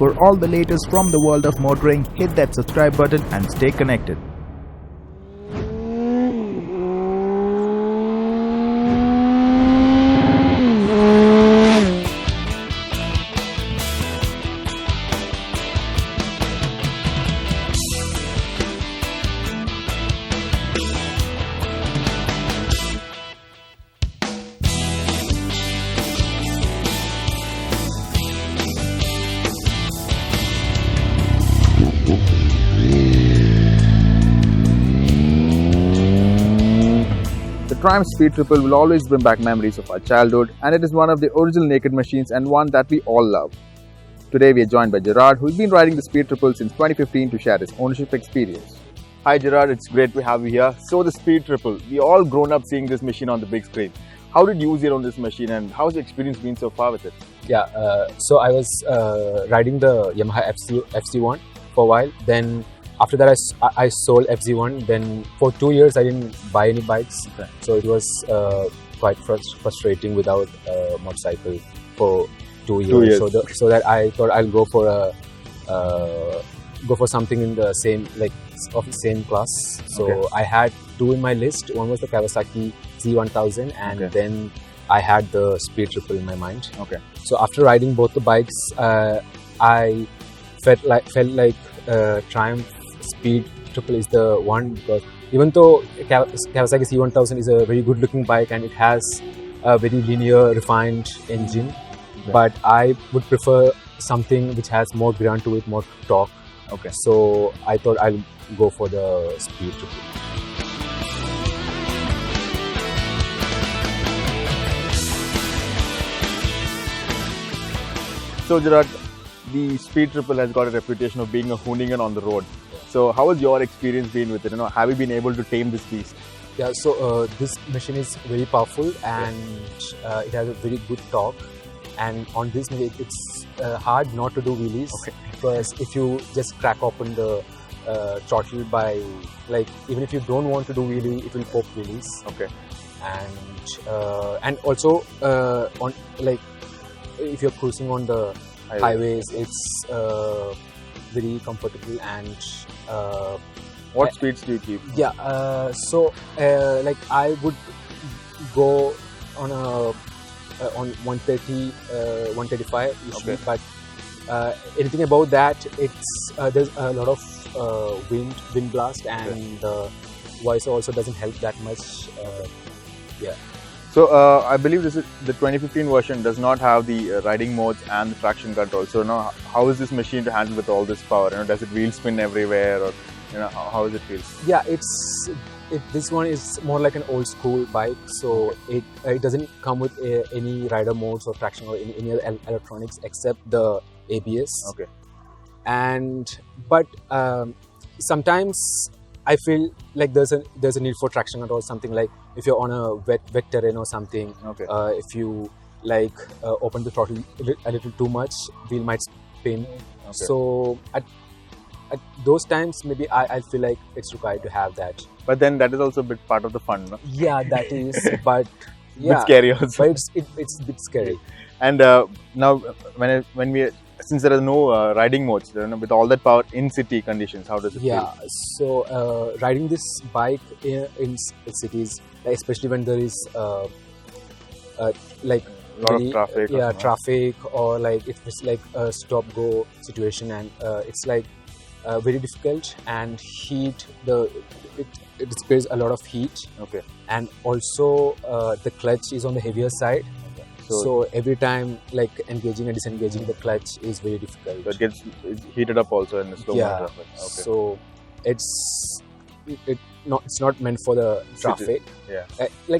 For all the latest from the world of motoring, hit that subscribe button and stay connected. The Triumph Speed Triple will always bring back memories of our childhood, and it is one of the original naked machines and one that we all love. Today we are joined by Gerard, who's been riding the Speed Triple since 2015 to share his ownership experience. Hi Gerard, it's great to have you here. So the Speed Triple, we all grown up seeing this machine on the big screen. How did you zero on this machine and how's the experience been so far with it? Yeah, so I was riding the Yamaha FC1 for a while. Then after that I sold FC1. Then for 2 years I didn't buy any bikes. Okay. So it was quite frustrating without a motorcycle for 2 years. 2 years. So that I thought I'll go for something in the same of the same class. So Okay. I had two in my list. One was the Kawasaki Z1000, and Okay. then I had the Speed Triple in my mind. Okay. So after riding both the bikes, I felt like Triumph Speed Triple is the one, because even though Kawasaki C1000 is a very good looking bike and it has a very linear, refined engine, Okay. but I would prefer something which has more grunt to it, more torque. Okay. So I thought I'll go for the Speed Triple. So Gerard, the Speed Triple has got a reputation of being a Hoonigan on the road. So how has your experience been with it? Have you been able to tame this beast? Yeah, so this machine is very powerful and it has a very good torque. And on this machine, it's hard not to do wheelies. Okay. Because if you just crack open the throttle by, even if you don't want to do wheelie, it will pop wheelies. Okay. And also if you're cruising on the highways, it's very comfortable. And What speeds do you keep? yeah, I would go on on 130, 135 usually, Okay. but anything above that, it's there's a lot of wind blast, and voice also doesn't help that much. Yeah. So I believe this is the 2015 version does not have the riding modes and the traction control. So how is this machine to handle with all this power? Does it wheel spin everywhere, or how does it feel? Yeah, this one is more like an old school bike, so it doesn't come with any rider modes or traction or any other electronics except the ABS. Okay. But sometimes I feel like there's a need for traction control. Something like if you're on a wet terrain or something. Okay. If you open the throttle a little too much, wheel might spin. Okay. So at those times, maybe I feel like it's required to have that. But then that is also a bit part of the fun, no? Yeah, that is. But yeah, Bit scary also. but it's a bit scary. And now since there are no riding modes, with all that power in city conditions, how does it Yeah, feel? so riding this bike in cities, especially when there is A lot of traffic. or yeah, something. traffic, or if it's like a stop-go situation, and it's very difficult, and it displays a lot of heat, Okay. and also the clutch is on the heavier side. So every time engaging and disengaging the clutch is very difficult. So it's heated up also in the slow Yeah. traffic. Okay. So it's not meant for the traffic. Yeah.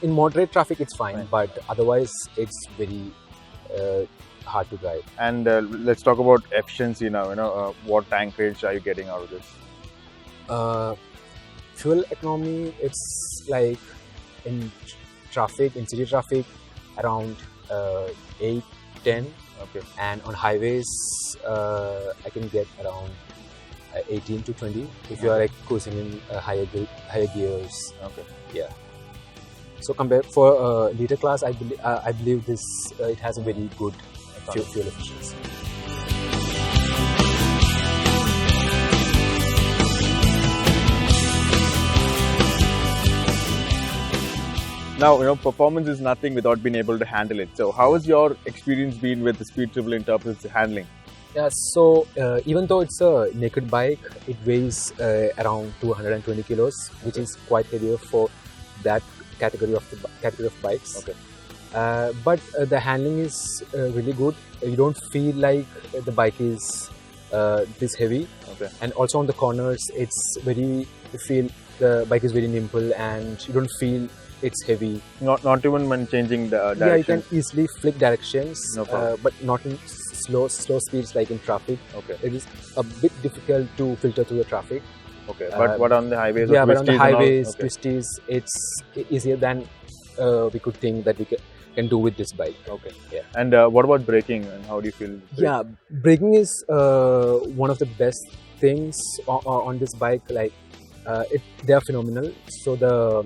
In moderate traffic it's fine, Fine. but otherwise it's very hard to drive. And let's talk about efficiency now. What tank range are you getting out of this? Fuel economy, it's in city traffic around 8-10, Okay. and on highways I can get around 18 to 20 if you are cruising in higher gears. Okay. Yeah. So compared for liter class, I believe this it has a very good fuel efficiency. Now, performance is nothing without being able to handle it. So, how has your experience been with the Speed Triple in terms of handling? Yeah, so even though it's a naked bike, it weighs around 220 kilos, which is quite heavier for that category of bikes. Okay. But the handling is really good. You don't feel like the bike is this heavy. Okay. And also on the corners, you feel the bike is very nimble, and you don't feel it's heavy. Not even when changing the direction. Yeah, you can easily flick directions, No problem. but not in slow speeds like in traffic. Okay. It is a bit difficult to filter through the traffic. Okay. But what on the highways? Yeah, or but on the twisties and all? highways, Okay. twisties, it's easier than we could think that we can do with this bike. Okay. Yeah. And what about braking? And how do you feel? Yeah, braking is one of the best things on this bike. Like, they are phenomenal. So the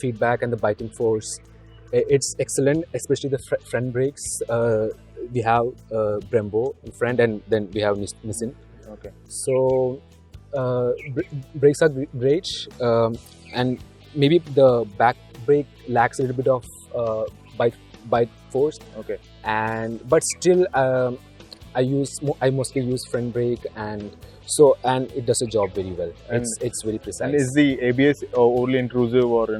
feedback and the biting force, it's excellent. Especially the front brakes. We have Brembo in front, and then we have Nissin. Okay. So brakes are great, and maybe the back brake lacks a little bit of bite force. Okay. But still, I mostly use front brake, and it does the job very well. And It's very precise. And is the ABS overly intrusive, or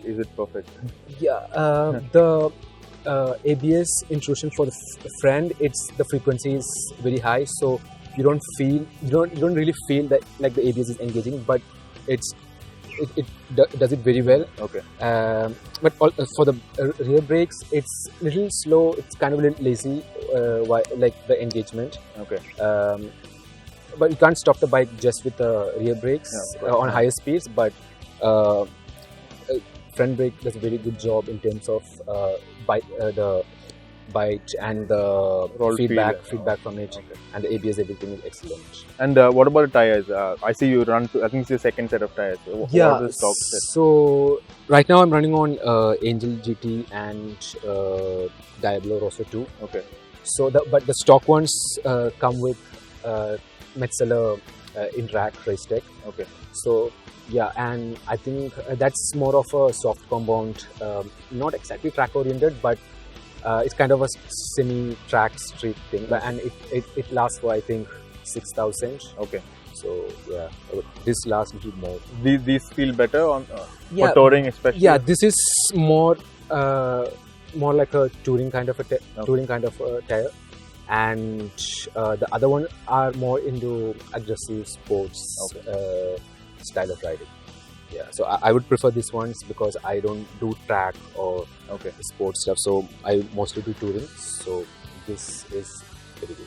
is it perfect? Yeah, the ABS intrusion for the front, the frequency is very high, so you don't really feel that like the ABS is engaging, but it does it very well. Okay. But for the rear brakes, it's a little slow. It's kind of a little lazy, like the engagement. Okay. But you can't stop the bike just with the rear brakes on higher speeds. But front brake does a very good job in terms of the bite and the feedback from it. Okay. And the ABS, everything is excellent. And what about the tires? I see you run. I think it's your second set of tires. What are the stock set? So right now I'm running on Angel GT and Diablo Rosso 2. Okay. So but the stock ones come with Metzeler in-rack race tech. Okay. So yeah, and I think that's more of a soft compound, not exactly track oriented, but it's kind of a semi-track street thing. And it lasts for, I think, 6,000. Okay. So yeah, this lasts a little more. These feel better for touring, especially. Yeah, this is more like a touring kind of a tire, and the other one are more into aggressive sports style of riding. Yeah, so I would prefer these ones because I don't do track or sports stuff. So I mostly do touring. So this is very good.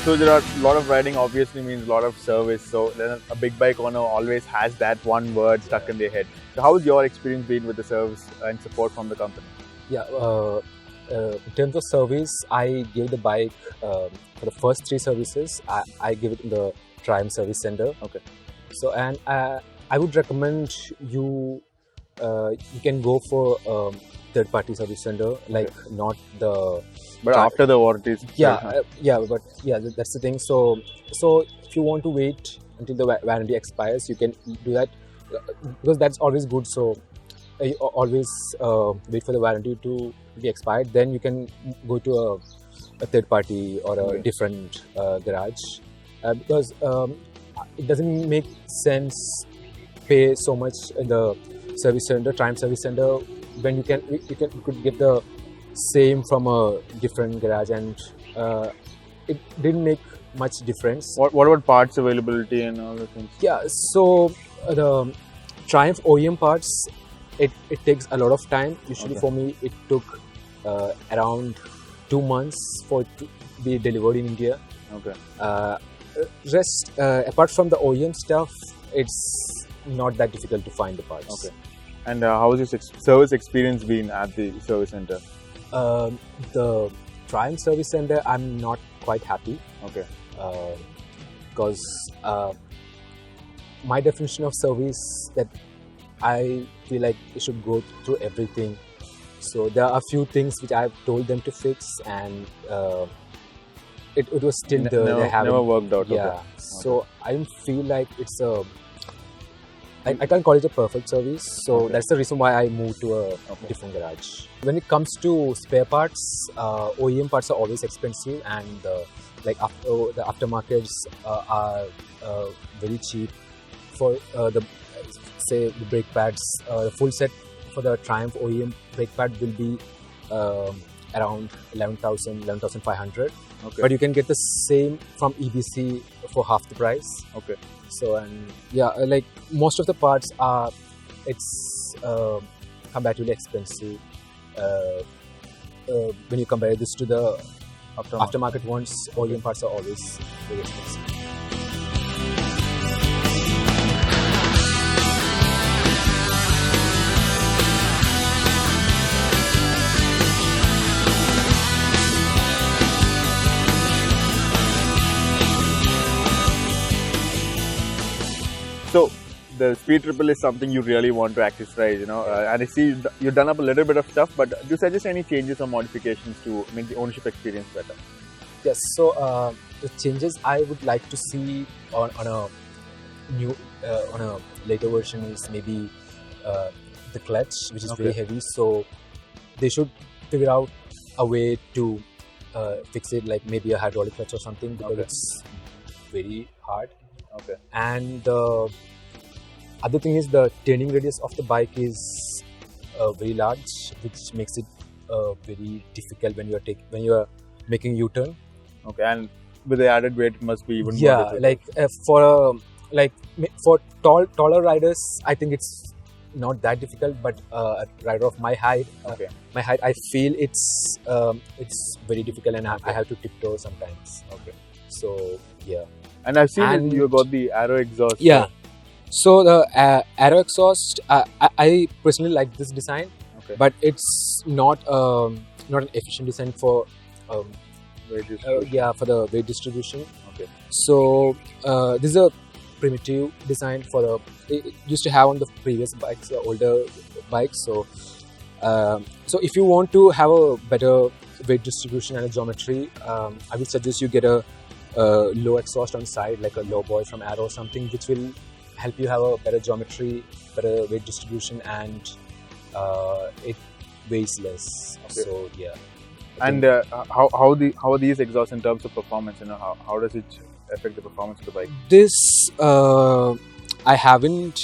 So Gerard, a lot of riding obviously means a lot of service. So then a big bike owner always has that one word stuck in their head. So how has your experience been with the service and support from the company? Yeah, in terms of service, I gave the bike for the first 3 services. I give it in the Triumph Service Center. Okay. So and I would recommend you can go for third-party service center, like not the. But after the warranties. That's the thing. So if you want to wait until the warranty expires, you can do that because that's always good. So you always wait for the warranty to be expired. Then you can go to a third party or a different garage because it doesn't make sense pay so much in the service center, Triumph Service Center, when you could get the same from a different garage, and it didn't make much difference. What about parts availability and all the things? Yeah, so the Triumph OEM parts, it takes a lot of time. Usually for me, it took around 2 months for it to be delivered in India. Okay. Apart from the OEM stuff, it's not that difficult to find the parts. Okay. And how has your service experience been at the service center? The Triumph Service Center, I'm not quite happy. Okay. Because my definition of service that I feel like it should go through everything. So there are a few things which I've told them to fix, and it was still there. Never worked out. Yeah. Okay. So I feel like it's a. I can't call it a perfect service. So that's the reason why I moved to a different garage. When it comes to spare parts, OEM parts are always expensive, and the aftermarkets are very cheap. For the brake pads, the full set for the Triumph OEM brake pad will be around 11,500. Okay. But you can get the same from EBC for half the price. Okay. So, and yeah, like most of the parts are, it's comparatively expensive when you compare this to the aftermarket ones. OEM parts are always very expensive. So the Speed Triple is something you really want to accessorize, you know, and I see you've done up a little bit of stuff, but do you suggest any changes or modifications to make the ownership experience better? Yes, so the changes I would like to see on a new, on a later version is maybe the clutch, which is very heavy. So they should figure out a way to fix it, like maybe a hydraulic clutch or something, because it's very hard. Okay. And the other thing is the turning radius of the bike is very large, which makes it very difficult when you are making U-turn. Okay, and with the added weight, it must be even more difficult. Like for taller riders, I think it's not that difficult. But a rider of my height, I feel it's very difficult, and I have to tiptoe sometimes. Okay. So yeah. And I've seen that you got the Aero exhaust. Yeah. So the Aero exhaust, I personally like this design, but it's not an efficient design for weight distribution. For the weight distribution. Okay. So this is a primitive design for the it used to have on the previous bikes, older bikes. So so if you want to have a better weight distribution and a geometry, I would suggest you get a low exhaust on side, like a low boy from Aero or something, which will help you have a better geometry, better weight distribution, and it weighs less. Okay. So yeah. And how are these exhausts in terms of performance? You know, how does it affect the performance of the bike? This I haven't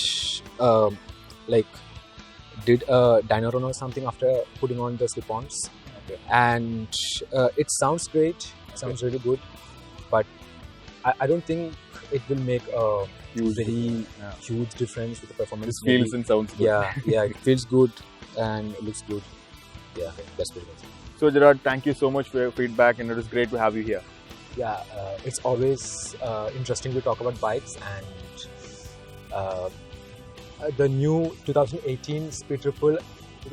did a dyno run or something after putting on the slip-ons, and it sounds great. It sounds really good. But I don't think it will make a huge difference with the performance. It feels and sounds good. Yeah, it feels good and it looks good. Yeah, that's pretty much it. So Gerard, thank you so much for your feedback, and it was great to have you here. Yeah, it's always interesting to talk about bikes, and the new 2018 Speed Triple,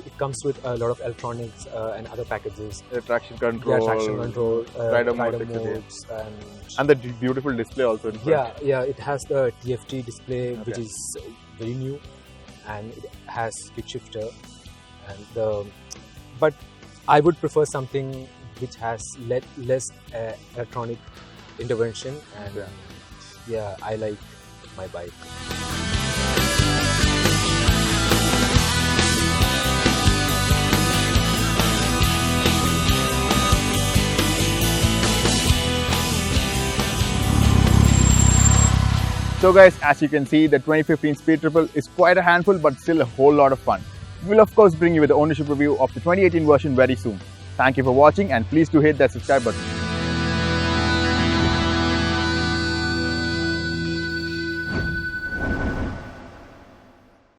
it comes with a lot of electronics and other packages. Traction control, rider modes, and the beautiful display also in front. Yeah, it has the TFT display, which is very new, and it has kick shifter. And but I would prefer something which has less electronic intervention, and yeah, I like my bike. So guys, as you can see, the 2015 Speed Triple is quite a handful, but still a whole lot of fun. We'll of course bring you the ownership review of the 2018 version very soon. Thank you for watching, and please do hit that subscribe button.